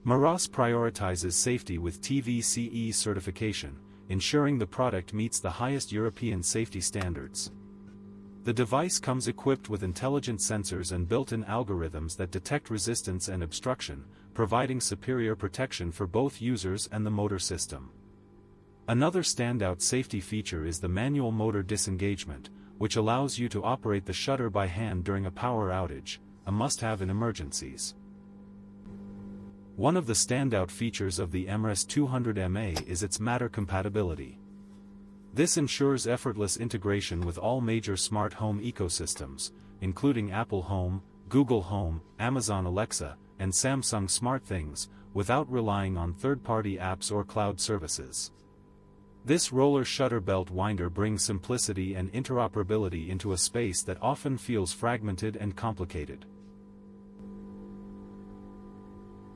Meross prioritizes safety with TVCE certification, ensuring the product meets the highest European safety standards. The device comes equipped with intelligent sensors and built-in algorithms that detect resistance and obstruction, providing superior protection for both users and the motor system. Another standout safety feature is the manual motor disengagement, which allows you to operate the shutter by hand during a power outage, a must-have in emergencies. One of the standout features of the MRS200MA is its Matter compatibility. This ensures effortless integration with all major smart home ecosystems, including Apple Home, Google Home, Amazon Alexa, and Samsung SmartThings, without relying on third-party apps or cloud services. This roller shutter belt winder brings simplicity and interoperability into a space that often feels fragmented and complicated.